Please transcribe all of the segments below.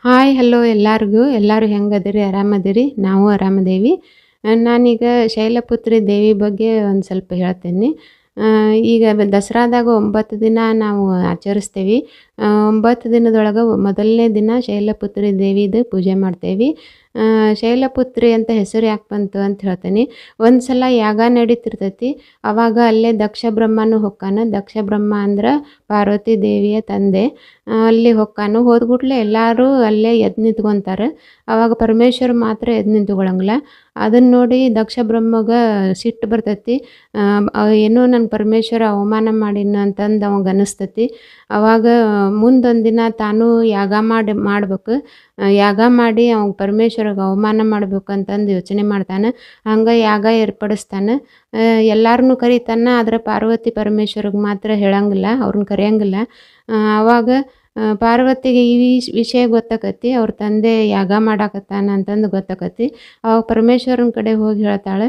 Hi hello ಎಲ್ಲರಿಗೂ. ಎಲ್ಲರೂ ಹೆಂಗದಿರಿ? ಆರಾಮದಿರಿ? ನಾವು ಆರಾಮದೇವಿ. ನಾನೀಗ ಶೈಲಪುತ್ರಿ ದೇವಿ ಬಗ್ಗೆ ಒಂದು ಸ್ವಲ್ಪ ಹೇಳ್ತೇನೆ. ಈಗ ದಸರಾದಾಗ 9 ದಿನ ನಾವು ಆಚರಿಸ್ತೇವೆ. 9 ದಿನದೊಳಗೆ ಮೊದಲನೇ ದಿನ ಶೈಲಪುತ್ರಿ ದೇವಿದು ಪೂಜೆ ಮಾಡ್ತೇವೆ. ಶೈಲಪುತ್ರಿ ಅಂತ ಹೆಸರು ಯಾಕೆ ಬಂತು ಅಂತ ಹೇಳ್ತೇನೆ. ಒಂದು ಸಲ ಯಾಗ ನಡೀತಿರ್ತೈತಿ. ಆವಾಗ ಅಲ್ಲೇ ದಕ್ಷ ಬ್ರಹ್ಮನು ಹೊಕ್ಕಾನ. ದಕ್ಷ ಬ್ರಹ್ಮ ಅಂದ್ರೆ ಪಾರ್ವತಿ ದೇವಿಯ ತಂದೆ. ಅಲ್ಲಿ ಹೊಕ್ಕಾನು. ಹೋದ್ಗುಟ್ಲೆ ಎಲ್ಲರೂ ಅಲ್ಲೇ ಎದ್ದು ನಿಂತ್ಕೊಂತಾರೆ. ಆವಾಗ ಪರಮೇಶ್ವರ ಮಾತ್ರ ಎದ್ದು ನಿಂತ್ಕೊಳ್ಳಂಗಿಲ್ಲ. ಅದನ್ನು ನೋಡಿ ದಕ್ಷ ಬ್ರಹ್ಮಗೆ ಸಿಟ್ಟು ಬರ್ತೈತಿ. ಏನೋ ನನ್ನ ಪರಮೇಶ್ವರ ಅವಮಾನ ಮಾಡಿನ ಅಂತಂದು ಅವಾಗ ಅನಿಸ್ತೈತಿ. ಆವಾಗ ಮುಂದೊಂದು ದಿನ ತಾನು ಯಾಗ ಮಾಡ್ಬೇಕು. ಯಾಗ ಮಾಡಿ ಅವಾಗ ಪರಮೇಶ್ವರಿಗೆ ಅವಮಾನ ಮಾಡ್ಬೇಕು ಅಂತಂದು ಯೋಚನೆ ಮಾಡ್ತಾನೆ. ಹಂಗೆ ಯಾಗ ಏರ್ಪಡಿಸ್ತಾನೆ. ಎಲ್ಲರನ್ನೂ ಕರೀತಾನೆ. ಆದರೆ ಪಾರ್ವತಿ ಪರಮೇಶ್ವರಿಗೆ ಮಾತ್ರ ಹೇಳಂಗಿಲ್ಲ, ಅವ್ರನ್ನ ಕರೆಯಂಗಿಲ್ಲ. ಆವಾಗ ಪಾರ್ವತಿಗೆ ಈ ವಿಷಯ ಗೊತ್ತಾಕತಿ. ಅವ್ರ ತಂದೆ ಯಾಗ ಮಾಡಾಕತ್ತಾನ ಅಂತಂದು ಗೊತ್ತಾಕತಿ. ಅವಾಗ ಪರಮೇಶ್ವರನ ಕಡೆ ಹೋಗಿ ಹೇಳ್ತಾಳೆ,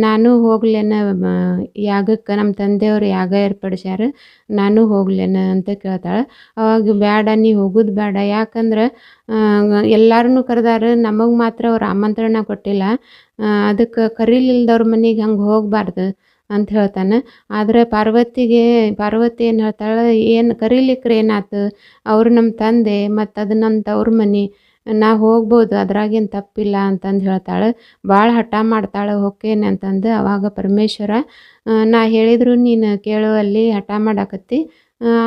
ನಾನು ಹೋಗ್ಲೇನ ಯಾಗಕ್ಕೆ, ನಮ್ಮ ತಂದೆಯವ್ರು ಯಾಗ ಏರ್ಪಡಿಸ್ಯಾರ, ನಾನು ಹೋಗ್ಲೇನ ಅಂತ ಕೇಳ್ತಾಳೆ. ಅವಾಗ ಬೇಡ, ನೀ ಹೋಗೋದು ಬೇಡ. ಯಾಕಂದ್ರೆ ಎಲ್ಲರನ್ನೂ ಕರೆದಾರ, ನಮಗೆ ಮಾತ್ರ ಅವ್ರು ಆಮಂತ್ರಣ ಕೊಟ್ಟಿಲ್ಲ. ಅದಕ್ಕೆ ಕರೀಲಿಲ್ದವ್ರ ಮನೆಗೆ ಹಂಗೆ ಹೋಗಬಾರ್ದು ಅಂತ ಹೇಳ್ತಾನೆ. ಆದರೆ ಪಾರ್ವತಿ ಏನು ಹೇಳ್ತಾಳೆ, ಏನು ಕರೀಲಿಕ್ರೆ ಏನಾಯ್ತು, ಅವ್ರು ನಮ್ಮ ತಂದೆ ಮತ್ತು ಅದು ನನ್ನ ತವ್ರ ಮನೆ, ನಾ ಹೋಗ್ಬೋದು, ಅದ್ರಾಗೇನು ತಪ್ಪಿಲ್ಲ ಅಂತಂದು ಹೇಳ್ತಾಳೆ. ಭಾಳ ಹಠ ಮಾಡ್ತಾಳೆ ಹೊಕ್ಕೇನೆ ಅಂತಂದು. ಅವಾಗ ಪರಮೇಶ್ವರ, ನಾ ಹೇಳಿದ್ರು ನೀನು ಕೇಳುವಲ್ಲಿ, ಹಠ ಮಾಡಾಕತ್ತಿ,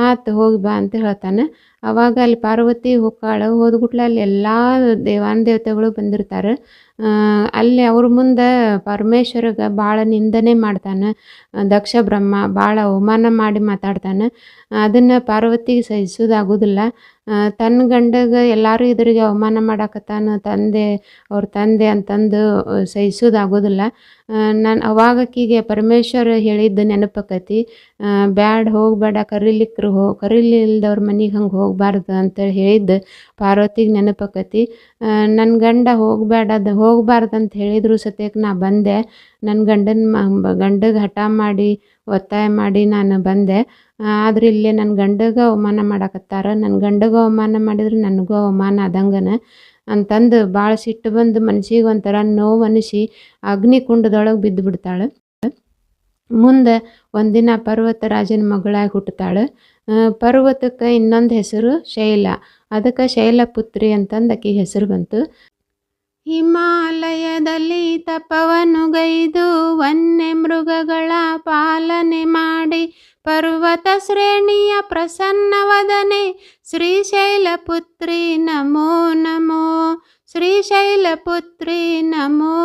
ಆತು ಹೋಗಿ ಬಾ ಅಂತ ಹೇಳ್ತಾನೆ. ಆವಾಗ ಅಲ್ಲಿ ಪಾರ್ವತಿ ಹೊಕ್ಕಾಳು. ಹೋದ್ಗುಟ್ಲೆ ಅಲ್ಲಿ ಎಲ್ಲ ದೇವಾನುದೇವತೆಗಳು ಬಂದಿರ್ತಾರೆ. ಅಲ್ಲಿ ಅವ್ರ ಮುಂದೆ ಪರಮೇಶ್ವರಗೆ ಭಾಳ ನಿಂದನೆ ಮಾಡ್ತಾನೆ. ದಕ್ಷ ಬ್ರಹ್ಮ ಭಾಳ ಅವಮಾನ ಮಾಡಿ ಮಾತಾಡ್ತಾನೆ. ಅದನ್ನು ಪಾರ್ವತಿಗೆ ಸಹಿಸೋದಾಗೋದಿಲ್ಲ. ತನ್ನ ಗಂಡಗೆ ಎಲ್ಲರೂ ಎದುರಿಗೆ ಅವಮಾನ ಮಾಡಾಕತ್ತಾನ, ಅವ್ರ ತಂದೆ ಅಂತಂದು ಸಹಿಸೋದಾಗೋದಿಲ್ಲ. ನಾನು ಅವಾಗ ಆಕಿಗೆ ಪರಮೇಶ್ವರ ಹೇಳಿದ್ದು ನೆನಪಾಕತಿ. ಬ್ಯಾಡ, ಹೋಗಬೇಡ, ಕರೀಲಿಲ್ದವ್ರ ಮನೆಗೆ ಹಂಗೆ ಹೋಗಬಾರ್ದು ಅಂತೇಳಿ ಹೇಳಿದ್ದು ಪಾರ್ವತಿಗೆ ನೆನಪಾಕತಿ. ನನ್ನ ಗಂಡ ಹೋಗಬಾರ್ದು ಅಂತ ಹೇಳಿದ್ರು ಸತ್ಯಕ್ಕೆ ನಾ ಬಂದೆ. ನನ್ನ ಗಂಡಗೆ ಹಠ ಮಾಡಿ ಒತ್ತಾಯ ಮಾಡಿ ನಾನು ಬಂದೆ. ಆದ್ರೆ ಇಲ್ಲೇ ನನ್ನ ಗಂಡಗೆ ಅವಮಾನ ಮಾಡಾಕತ್ತಾರ. ನನ್ನ ಗಂಡಗೆ ಅವಮಾನ ಮಾಡಿದ್ರೆ ನನಗೂ ಅವಮಾನ ಆದಂಗನ ಅಂತಂದು ಭಾಳ ಸಿಟ್ಟು ಬಂದು ಮನ್ಸಿಗೆ ಒಂಥರ ನೋವು ಅನಿಸಿ ಅಗ್ನಿಕುಂಡದೊಳಗೆ ಬಿದ್ದು ಬಿಡ್ತಾಳೆ. ಮುಂದೆ ಒಂದಿನ ಪರ್ವತರಾಜನ ಮಗಳಾಗಿ ಹುಟ್ಟುತ್ತಾಳೆ. ಪರ್ವತಕ್ಕೆ ಇನ್ನೊಂದು ಹೆಸರು ಶೈಲ. ಅದಕ್ಕೆ ಶೈಲಪುತ್ರಿ ಅಂತಂದು ಆಕೆ ಹೆಸರು ಬಂತು. ಹಿಮಾಲಯದಲ್ಲಿ ತಪವನ್ನು ಗೈದು ವನ್ಯ ಮೃಗಗಳ ಪಾಲನೆ ಮಾಡಿ ಪರ್ವತ ಶ್ರೇಣಿಯ ಪ್ರಸನ್ನವದನೆ ಶ್ರೀಶೈಲಪುತ್ರಿ ನಮೋ ನಮೋ, ಶ್ರೀಶೈಲಪುತ್ರಿ ನಮೋ